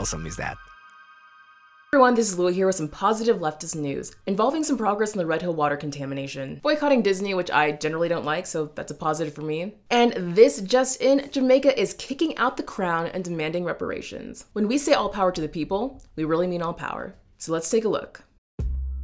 awesome is that? Everyone, this is Louie here with some positive leftist news involving some progress in the Red Hill water contamination. Boycotting Disney, which I generally don't like, so that's a positive for me. And this just in, Jamaica is kicking out the crown and demanding reparations. When we say all power to the people, we really mean all power. So let's take a look.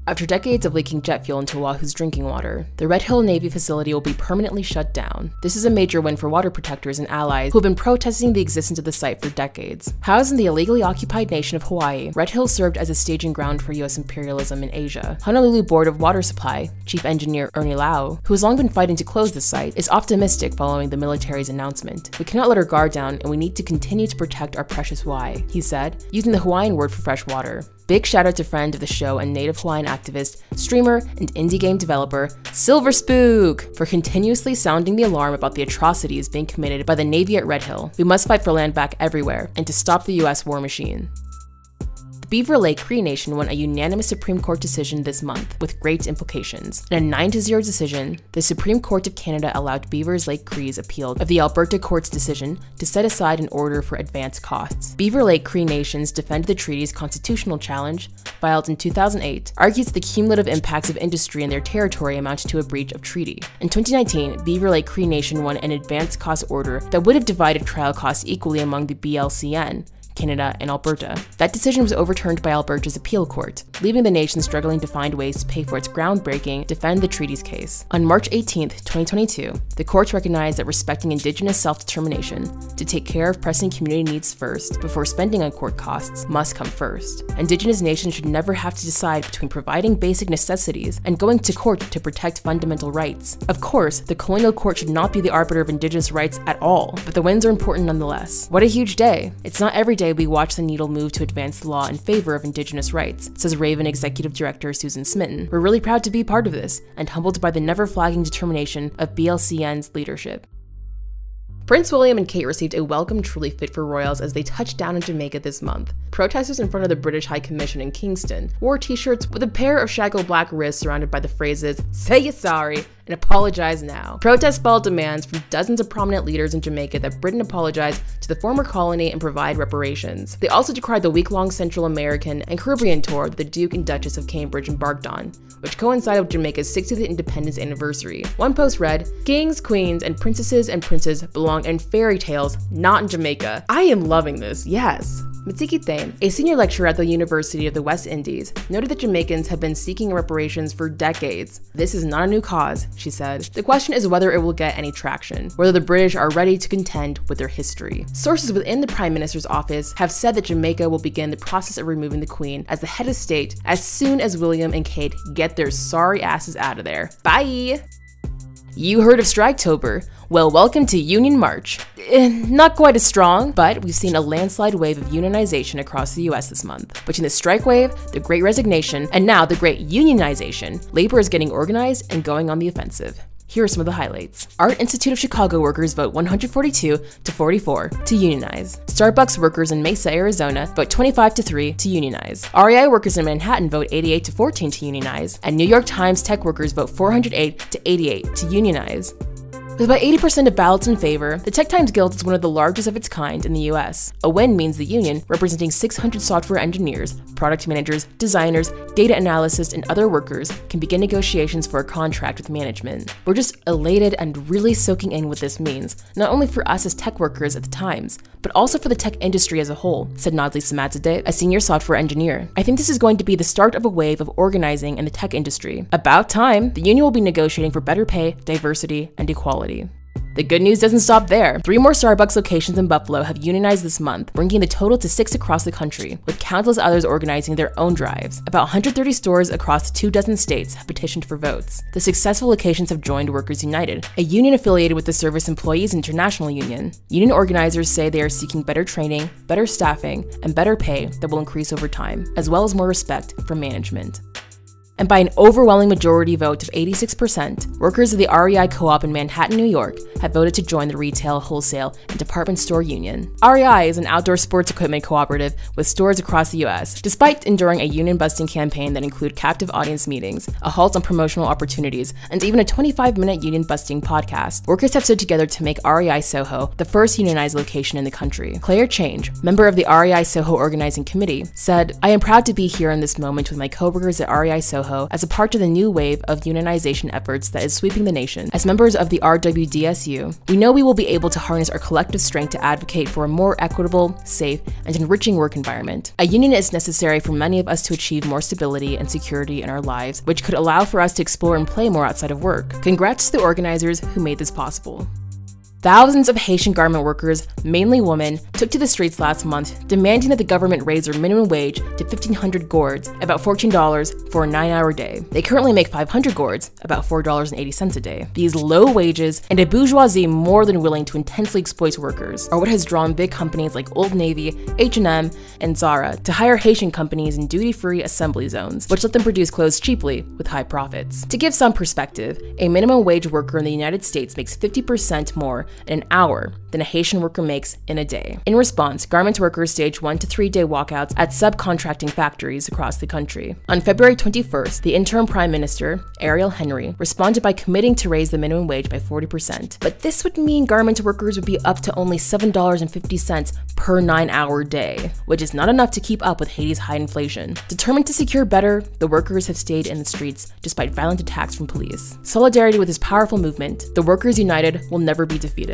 After decades of leaking jet fuel into Oahu's drinking water, the Red Hill Navy facility will be permanently shut down. This is a major win for water protectors and allies who have been protesting the existence of the site for decades. Housed in the illegally occupied nation of Hawaii, Red Hill served as a staging ground for US imperialism in Asia. Honolulu Board of Water Supply Chief Engineer Ernie Lau, who has long been fighting to close the site, is optimistic following the military's announcement. "We cannot let our guard down, and we need to continue to protect our precious wai," he said, using the Hawaiian word for fresh water. Big shout out to friend of the show and native Hawaiian activist, streamer, and indie game developer, Silver Spook, for continuously sounding the alarm about the atrocities being committed by the Navy at Red Hill. We must fight for land back everywhere, and to stop the US war machine. The Beaver Lake Cree Nation won a unanimous Supreme Court decision this month, with great implications. In a 9-0 decision, the Supreme Court of Canada allowed Beavers Lake Cree's appeal of the Alberta Court's decision to set aside an order for advance costs. Beaver Lake Cree Nations defended the treaty's constitutional challenge, filed in 2008, argues that the cumulative impacts of industry in their territory amounted to a breach of treaty. In 2019, Beaver Lake Cree Nation won an advance cost order that would have divided trial costs equally among the BLCN, Canada, and Alberta. That decision was overturned by Alberta's appeal court, leaving the nation struggling to find ways to pay for its groundbreaking defend the treaty's case. On March 18, 2022, the courts recognized that respecting Indigenous self-determination, to take care of pressing community needs first before spending on court costs, must come first. Indigenous nations should never have to decide between providing basic necessities and going to court to protect fundamental rights. Of course, the colonial court should not be the arbiter of Indigenous rights at all, but the wins are important nonetheless. What a huge day! It's not every day we watch the needle move to advance the law in favor of Indigenous rights, says Raven Executive Director Susan Smitten. We're really proud to be part of this, and humbled by the never-flagging determination of BLCN's leadership. Prince William and Kate received a welcome truly fit for royals as they touched down in Jamaica this month. Protesters in front of the British High Commission in Kingston wore t-shirts with a pair of shackled black wrists surrounded by the phrases, "Say you're sorry," and "apologize now." Protests followed demands from dozens of prominent leaders in Jamaica that Britain apologize to the former colony and provide reparations. They also decried the week-long Central American and Caribbean tour that the Duke and Duchess of Cambridge embarked on, which coincided with Jamaica's 60th independence anniversary. One post read, "Kings, queens, and princes belong in fairy tales, not in Jamaica." I am loving this, yes. Mitsiki Thame, a senior lecturer at the University of the West Indies, noted that Jamaicans have been seeking reparations for decades. "This is not a new cause," she said. "The question is whether it will get any traction, whether the British are ready to contend with their history." Sources within the Prime Minister's office have said that Jamaica will begin the process of removing the Queen as the head of state as soon as William and Kate get their sorry asses out of there. Bye! You heard of Striketober? Well, welcome to Union March. Not quite as strong, but we've seen a landslide wave of unionization across the US this month. Between the strike wave, the Great Resignation, and now the Great Unionization, labor is getting organized and going on the offensive. Here are some of the highlights. Art Institute of Chicago workers vote 142 to 44 to unionize. Starbucks workers in Mesa, Arizona vote 25 to 3 to unionize. REI workers in Manhattan vote 88 to 14 to unionize. And New York Times tech workers vote 408 to 88 to unionize. With about 80% of ballots in favor, the Tech Times Guild is one of the largest of its kind in the US. A win means the union, representing 600 software engineers, product managers, designers, data analysts, and other workers, can begin negotiations for a contract with management. We're just elated and really soaking in what this means, not only for us as tech workers at the Times, but also for the tech industry as a whole, said Nadli Samadzadeh, a senior software engineer. "I think this is going to be the start of a wave of organizing in the tech industry. About time, the union will be negotiating for better pay, diversity, and equality." The good news doesn't stop there. 3 more Starbucks locations in Buffalo have unionized this month, bringing the total to 6 across the country, with countless others organizing their own drives. About 130 stores across 24 states have petitioned for votes. The successful locations have joined Workers United, a union affiliated with the Service Employees International Union. Union organizers say they are seeking better training, better staffing, and better pay that will increase over time, as well as more respect from management. And by an overwhelming majority vote of 86%, workers of the REI Co-op in Manhattan, New York have voted to join the Retail, Wholesale, and Department Store Union. REI is an outdoor sports equipment cooperative with stores across the US. Despite enduring a union-busting campaign that included captive audience meetings, a halt on promotional opportunities, and even a 25-minute union-busting podcast, workers have stood together to make REI Soho the first unionized location in the country. Claire Change, member of the REI Soho organizing committee, said, "I am proud to be here in this moment with my coworkers at REI Soho as a part of the new wave of unionization efforts that is sweeping the nation. As members of the RWDSU, we know we will be able to harness our collective strength to advocate for a more equitable, safe, and enriching work environment. A union is necessary for many of us to achieve more stability and security in our lives, which could allow for us to explore and play more outside of work. Congrats to the organizers who made this possible." Thousands of Haitian garment workers, mainly women, took to the streets last month, demanding that the government raise their minimum wage to 1,500 gourds, about $14 for a 9-hour day. They currently make 500 gourds, about $4.80 a day. These low wages and a bourgeoisie more than willing to intensely exploit workers are what has drawn big companies like Old Navy, H&M, and Zara to hire Haitian companies in duty-free assembly zones, which let them produce clothes cheaply with high profits. To give some perspective, a minimum wage worker in the United States makes 50% more in an hour than a Haitian worker makes in a day. In response, garment workers staged 1 to 3 day walkouts at subcontracting factories across the country. On February 21st, the interim Prime Minister, Ariel Henry, responded by committing to raise the minimum wage by 40%. But this would mean garment workers would be up to only $7.50 per 9-hour day, which is not enough to keep up with Haiti's high inflation. Determined to secure better, the workers have stayed in the streets despite violent attacks from police. Solidarity with this powerful movement, the Workers United will never be defeated.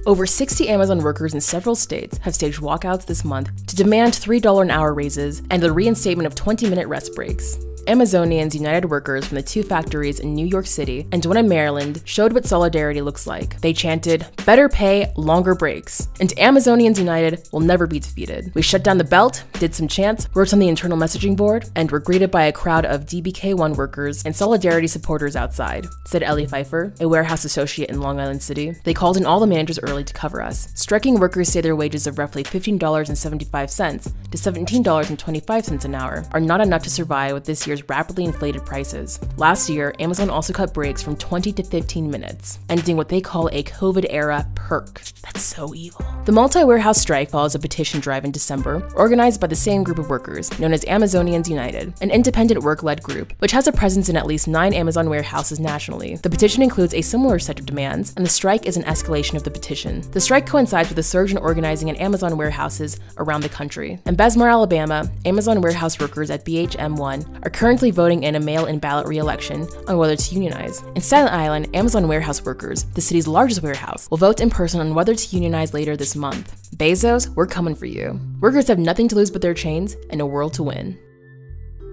Over 60 Amazon workers in several states have staged walkouts this month to demand $3 an hour raises and the reinstatement of 20-minute rest breaks. Amazonians United workers from the 2 factories in New York City and one in Maryland showed what solidarity looks like. They chanted, "Better pay, longer breaks," and Amazonians United will never be defeated. We shut down the belt, did some chants, wrote on the internal messaging board, and were greeted by a crowd of DBK1 workers and solidarity supporters outside, said Ellie Pfeiffer, a warehouse associate in Long Island City. They called in all the managers early to cover us. Striking workers say their wages of roughly $15.75 to $17.25 an hour are not enough to survive with this year's rapidly inflated prices. Last year, Amazon also cut breaks from 20 to 15 minutes, ending what they call a COVID-era perk. That's so evil. The multi-warehouse strike follows a petition drive in December, organized by the same group of workers, known as Amazonians United, an independent work-led group, which has a presence in at least 9 Amazon warehouses nationally. The petition includes a similar set of demands, and the strike is an escalation of the petition. The strike coincides with a surge in organizing in Amazon warehouses around the country. In Bessemer, Alabama, Amazon warehouse workers at BHM1 are currently voting in a mail-in ballot re-election on whether to unionize. In Staten Island, Amazon warehouse workers, the city's largest warehouse, will vote in person on whether to unionize later this month. Bezos, we're coming for you. Workers have nothing to lose but their chains and a world to win.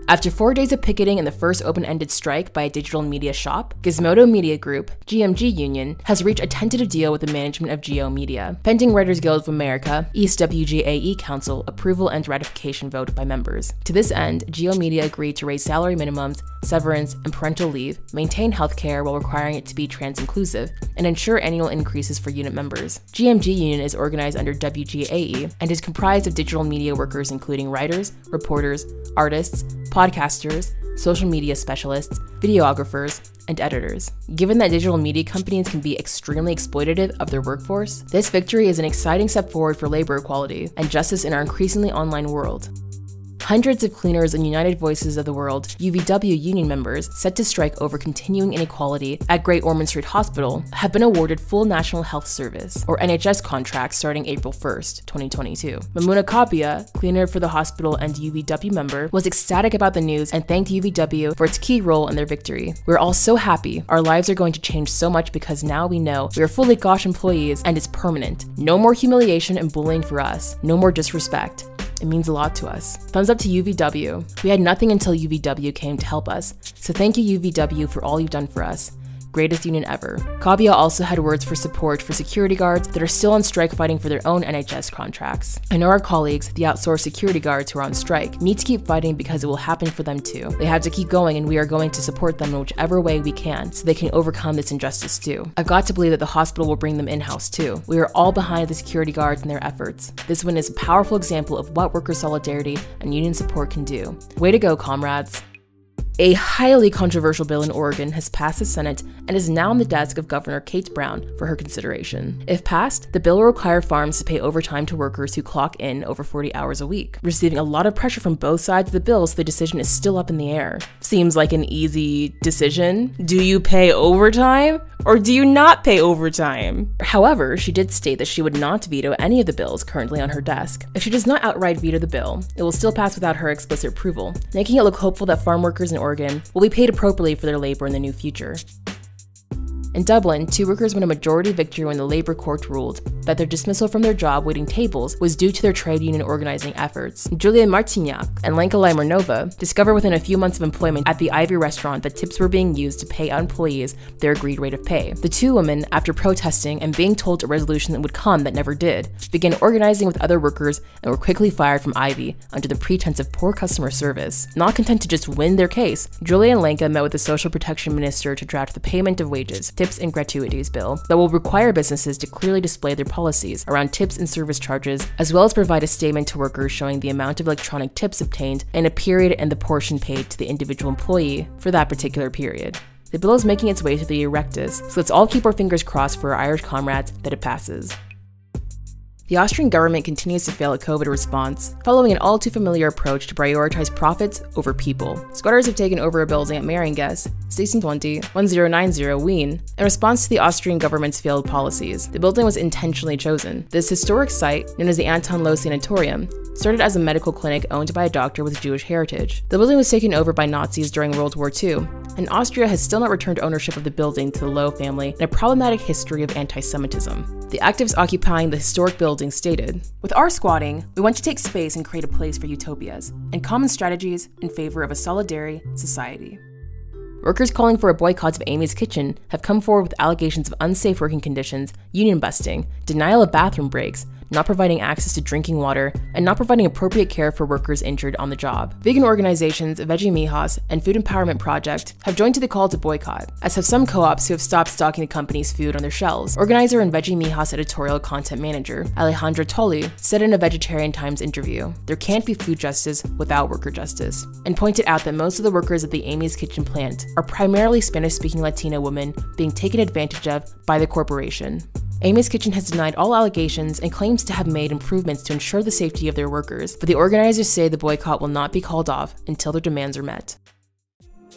After 4 days of picketing and the first open-ended strike by a digital media shop, Gizmodo Media Group, GMG Union, has reached a tentative deal with the management of Geo Media, pending Writers Guild of America, East WGAE Council approval and ratification vote by members. To this end, Geo Media agreed to raise salary minimums, severance, and parental leave, maintain healthcare while requiring it to be trans-inclusive, and ensure annual increases for unit members. GMG Union is organized under WGAE and is comprised of digital media workers including writers, reporters, artists, podcasters, social media specialists, videographers, and editors. Given that digital media companies can be extremely exploitative of their workforce, this victory is an exciting step forward for labor equality and justice in our increasingly online world. Hundreds of Cleaners and United Voices of the World UVW union members set to strike over continuing inequality at Great Ormond Street Hospital have been awarded full National Health Service, or NHS contracts starting April 1st, 2022. Mamuna Kapia, cleaner for the hospital and UVW member, was ecstatic about the news and thanked UVW for its key role in their victory. "We're all so happy. Our lives are going to change so much because now we know we are fully GOSH employees and it's permanent. No more humiliation and bullying for us. No more disrespect. It means a lot to us. Thumbs up to UVW. We had nothing until UVW came to help us, so thank you UVW for all you've done for us. Greatest union ever." Kabia also had words for support for security guards that are still on strike fighting for their own NHS contracts. "I know our colleagues, the outsourced security guards who are on strike, need to keep fighting because it will happen for them too. They have to keep going and we are going to support them in whichever way we can so they can overcome this injustice too. I've got to believe that the hospital will bring them in-house too. We are all behind the security guards and their efforts. This win is a powerful example of what worker solidarity and union support can do. Way to go, comrades." A highly controversial bill in Oregon has passed the Senate and is now on the desk of Governor Kate Brown for her consideration. If passed, the bill will require farms to pay overtime to workers who clock in over 40 hours a week, receiving a lot of pressure from both sides of the bill, so the decision is still up in the air. Seems like an easy decision. Do you pay overtime or do you not pay overtime? However, she did state that she would not veto any of the bills currently on her desk. If she does not outright veto the bill, it will still pass without her explicit approval, making it look hopeful that farm workers in Oregon will be paid appropriately for their labor in the new future. In Dublin, 2 workers won a majority victory when the Labour Court ruled that their dismissal from their job waiting tables was due to their trade union organizing efforts. Julia Martignac and Lenka Limonova discovered within a few months of employment at the Ivy restaurant that tips were being used to pay out employees their agreed rate of pay. The 2 women, after protesting and being told a resolution that would come that never did, began organizing with other workers and were quickly fired from Ivy under the pretense of poor customer service. Not content to just win their case, Julia and Lenka met with the Social Protection Minister to draft the payment of wages, tips and gratuities bill that will require businesses to clearly display their policies around tips and service charges, as well as provide a statement to workers showing the amount of electronic tips obtained in a period and the portion paid to the individual employee for that particular period. The bill is making its way to the Erectus, so let's all keep our fingers crossed for our Irish comrades that it passes. The Austrian government continues to fail at COVID response, following an all-too-familiar approach to prioritize profits over people. Squatters have taken over a building at Meringes, 1620-1090 Wien, in response to the Austrian government's failed policies. The building was intentionally chosen. This historic site, known as the Anton Low Sanatorium, started as a medical clinic owned by a doctor with Jewish heritage. The building was taken over by Nazis during World War II, and Austria has still not returned ownership of the building to the Low family in a problematic history of anti-Semitism. The activists occupying the historic building stated, "With our squatting, we want to take space and create a place for utopias and common strategies in favor of a solidary society." Workers calling for a boycott of Amy's Kitchen have come forward with allegations of unsafe working conditions, union busting, denial of bathroom breaks, not providing access to drinking water, and not providing appropriate care for workers injured on the job. Vegan organizations Veggie Mijas and Food Empowerment Project have joined to the call to boycott, as have some co-ops who have stopped stocking the company's food on their shelves. Organizer and Veggie Mijas editorial content manager Alejandra Tolli said in a Vegetarian Times interview, "There can't be food justice without worker justice," and pointed out that most of the workers at the Amy's Kitchen plant are primarily Spanish-speaking Latina women being taken advantage of by the corporation. Amy's Kitchen has denied all allegations and claims to have made improvements to ensure the safety of their workers, but the organizers say the boycott will not be called off until their demands are met.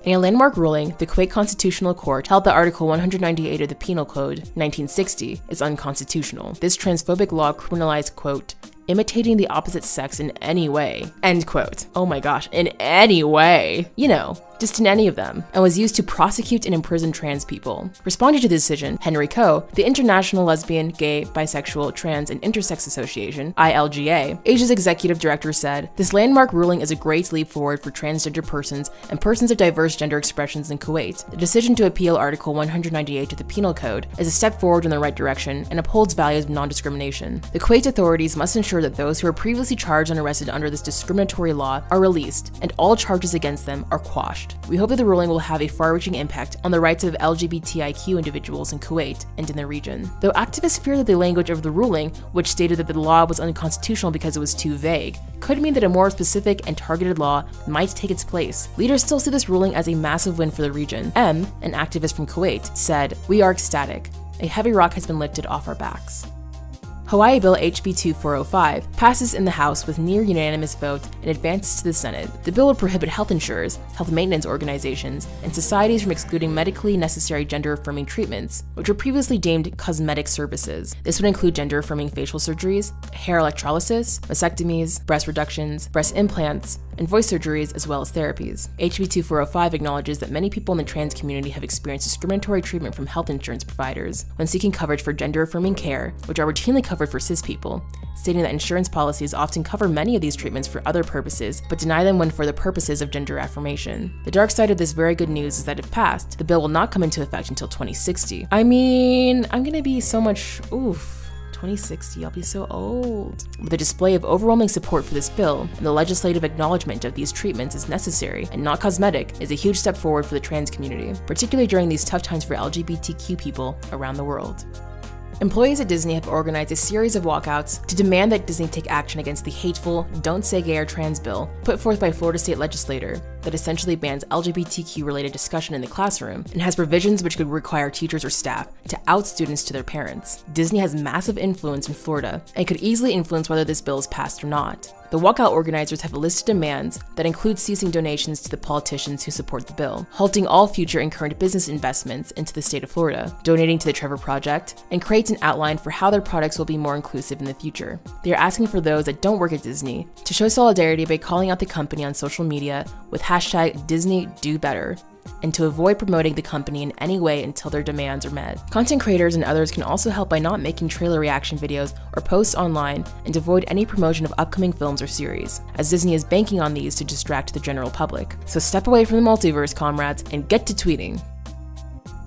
In a landmark ruling, the Kuwait Constitutional Court held that Article 198 of the Penal Code, 1960, is unconstitutional. This transphobic law criminalized, quote, "imitating the opposite sex in any way," end quote. Oh my gosh, in any way. You know, just in any of them, and was used to prosecute and imprison trans people. Responding to the decision, Henry Coe, the International Lesbian, Gay, Bisexual, Trans, and Intersex Association, ILGA, Asia's executive director said, "This landmark ruling is a great leap forward for transgender persons and persons of diverse gender expressions in Kuwait. The decision to appeal Article 198 of the Penal Code is a step forward in the right direction and upholds values of non-discrimination. The Kuwait authorities must ensure that those who are previously charged and arrested under this discriminatory law are released, and all charges against them are quashed. We hope that the ruling will have a far-reaching impact on the rights of LGBTIQ individuals in Kuwait and in the region." Though activists fear that the language of the ruling, which stated that the law was unconstitutional because it was too vague, could mean that a more specific and targeted law might take its place. Leaders still see this ruling as a massive win for the region. M, an activist from Kuwait, said, "We are ecstatic. A heavy rock has been lifted off our backs." Hawaii Bill HB 2405 passes in the House with near unanimous vote and advances to the Senate. The bill would prohibit health insurers, health maintenance organizations, and societies from excluding medically necessary gender-affirming treatments, which were previously deemed cosmetic services. This would include gender-affirming facial surgeries, hair electrolysis, mastectomies, breast reductions, breast implants, and voice surgeries, as well as therapies. HB 2405 acknowledges that many people in the trans community have experienced discriminatory treatment from health insurance providers when seeking coverage for gender-affirming care, which are routinely covered for cis people, stating that insurance policies often cover many of these treatments for other purposes, but deny them when for the purposes of gender affirmation. The dark side of this very good news is that if passed, the bill will not come into effect until 2060. I mean, I'm gonna be so much, oof. 2060, I'll be so old. With a display of overwhelming support for this bill, and the legislative acknowledgement of these treatments as necessary and not cosmetic is a huge step forward for the trans community, particularly during these tough times for LGBTQ people around the world. Employees at Disney have organized a series of walkouts to demand that Disney take action against the hateful Don't Say Gay or Trans bill put forth by Florida state legislator that essentially bans LGBTQ-related discussion in the classroom and has provisions which could require teachers or staff to out students to their parents. Disney has massive influence in Florida and could easily influence whether this bill is passed or not. The walkout organizers have listed demands that include ceasing donations to the politicians who support the bill, halting all future and current business investments into the state of Florida, donating to the Trevor Project, and create an outline for how their products will be more inclusive in the future. They are asking for those that don't work at Disney to show solidarity by calling out the company on social media with hashtag #DisneyDoBetter, and to avoid promoting the company in any way until their demands are met. Content creators and others can also help by not making trailer reaction videos or posts online and avoid any promotion of upcoming films or series, as Disney is banking on these to distract the general public. So step away from the multiverse, comrades, and get to tweeting.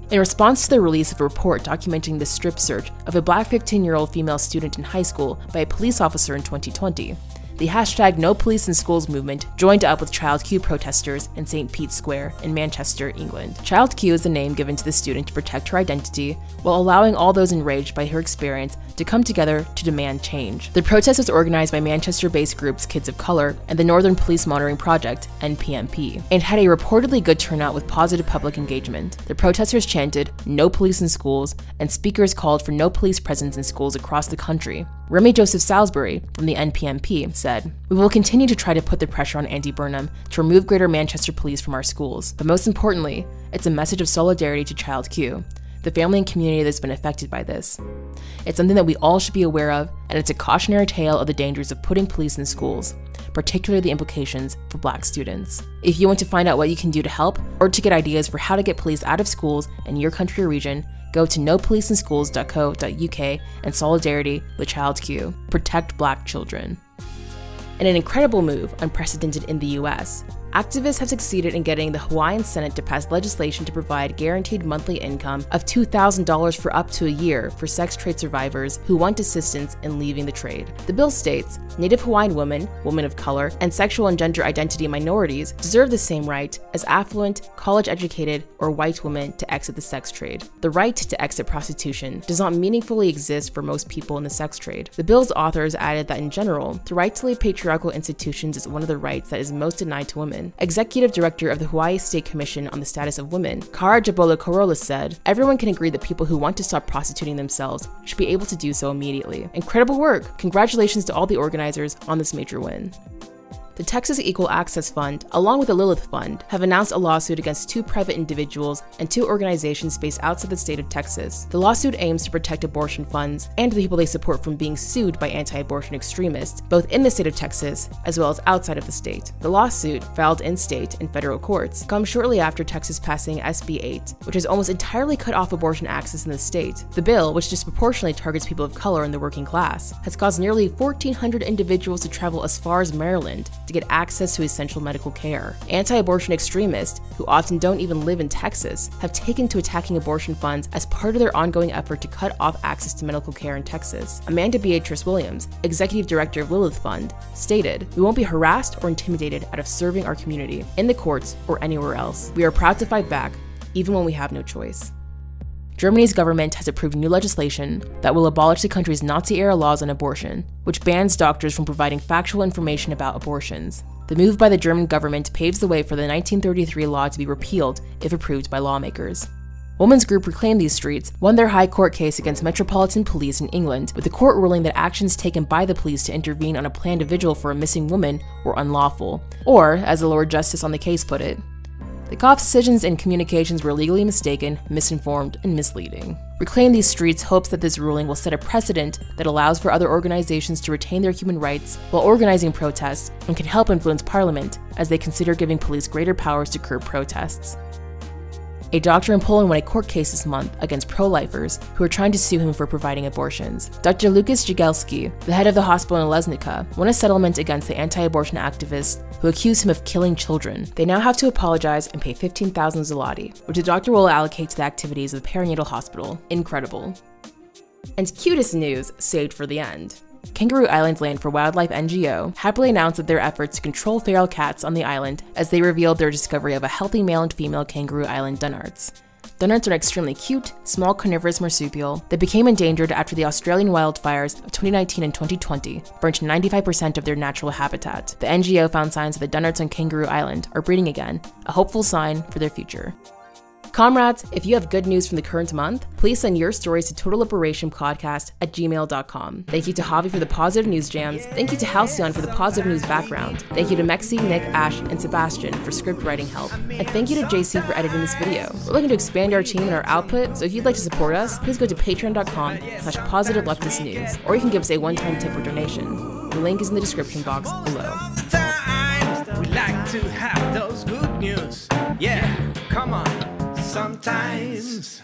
In response to the release of a report documenting the strip search of a black 15-year-old female student in high school by a police officer in 2020, the hashtag No Police in Schools movement joined up with Child Q protesters in St. Pete's Square in Manchester, England. Child Q is the name given to the student to protect her identity, while allowing all those enraged by her experience to come together to demand change. The protest was organized by Manchester-based groups Kids of Color and the Northern Police Monitoring Project, NPMP, and had a reportedly good turnout with positive public engagement. The protesters chanted, "No police in schools," and speakers called for no police presence in schools across the country. Remy Joseph Salisbury from the NPMP said, "We will continue to try to put the pressure on Andy Burnham to remove Greater Manchester Police from our schools, but most importantly, it's a message of solidarity to Child Q, the family and community that's been affected by this. It's something that we all should be aware of, and it's a cautionary tale of the dangers of putting police in schools, particularly the implications for Black students." If you want to find out what you can do to help, or to get ideas for how to get police out of schools in your country or region, go to nopoliceinschools.co.uk and solidarity with Child Q. Protect Black children. In an incredible move, unprecedented in the US, activists have succeeded in getting the Hawaiian Senate to pass legislation to provide guaranteed monthly income of $2,000 for up to a year for sex trade survivors who want assistance in leaving the trade. The bill states, Native Hawaiian women, women of color, and sexual and gender identity minorities deserve the same right as affluent, college-educated, or white women to exit the sex trade. The right to exit prostitution does not meaningfully exist for most people in the sex trade. The bill's authors added that in general, the right to leave patriarchal institutions is one of the rights that is most denied to women. Executive Director of the Hawaii State Commission on the Status of Women, Kara Jabola Korola said, "Everyone can agree that people who want to stop prostituting themselves should be able to do so immediately." Incredible work! Congratulations to all the organizers on this major win. The Texas Equal Access Fund, along with the Lilith Fund, have announced a lawsuit against 2 private individuals and 2 organizations based outside the state of Texas. The lawsuit aims to protect abortion funds and the people they support from being sued by anti-abortion extremists, both in the state of Texas as well as outside of the state. The lawsuit, filed in state and federal courts, comes shortly after Texas passing SB 8, which has almost entirely cut off abortion access in the state. The bill, which disproportionately targets people of color and the working class, has caused nearly 1,400 individuals to travel as far as Maryland to get access to essential medical care. Anti-abortion extremists, who often don't even live in Texas, have taken to attacking abortion funds as part of their ongoing effort to cut off access to medical care in Texas. Amanda Beatrice Williams, Executive Director of Lilith Fund, stated, "We won't be harassed or intimidated out of serving our community, in the courts or anywhere else. We are proud to fight back, even when we have no choice." Germany's government has approved new legislation that will abolish the country's Nazi-era laws on abortion, which bans doctors from providing factual information about abortions. The move by the German government paves the way for the 1933 law to be repealed if approved by lawmakers. Women's group Reclaim These Streets won their high court case against Metropolitan Police in England, with the court ruling that actions taken by the police to intervene on a planned vigil for a missing woman were unlawful, or, as the Lord Justice on the case put it, the cops' decisions and communications were legally mistaken, misinformed, and misleading. Reclaim These Streets hopes that this ruling will set a precedent that allows for other organizations to retain their human rights while organizing protests and can help influence Parliament as they consider giving police greater powers to curb protests. A doctor in Poland won a court case this month against pro-lifers who are trying to sue him for providing abortions. Dr. Lukas Jagielski, the head of the hospital in Lesnica, won a settlement against the anti-abortion activists who accused him of killing children. They now have to apologize and pay 15,000 zloty, which the doctor will allocate to the activities of the perinatal hospital. Incredible. And cutest news saved for the end. Kangaroo Island Land for Wildlife NGO happily announced that their efforts to control feral cats on the island as they revealed their discovery of a healthy male and female kangaroo island Dunarts. Dunnerts are an extremely cute, small carnivorous marsupial that became endangered after the Australian wildfires of 2019 and 2020 burnt 95% of their natural habitat. The NGO found signs that the Dunnerts on Kangaroo Island are breeding again, a hopeful sign for their future. Comrades, if you have good news from the current month, please send your stories to totalliberationpodcast@gmail.com. Thank you to Javi for the positive news jams. Thank you to Halcyon for the positive news background. Thank you to Mexi, Nick, Ash, and Sebastian for script writing help. And thank you to JC for editing this video. We're looking to expand our team and our output, so if you'd like to support us, please go to patreon.com/positiveleftisnews, or you can give us a one-time tip or donation. The link is in the description box below. We like to have those good news. Yeah, come on. Sometimes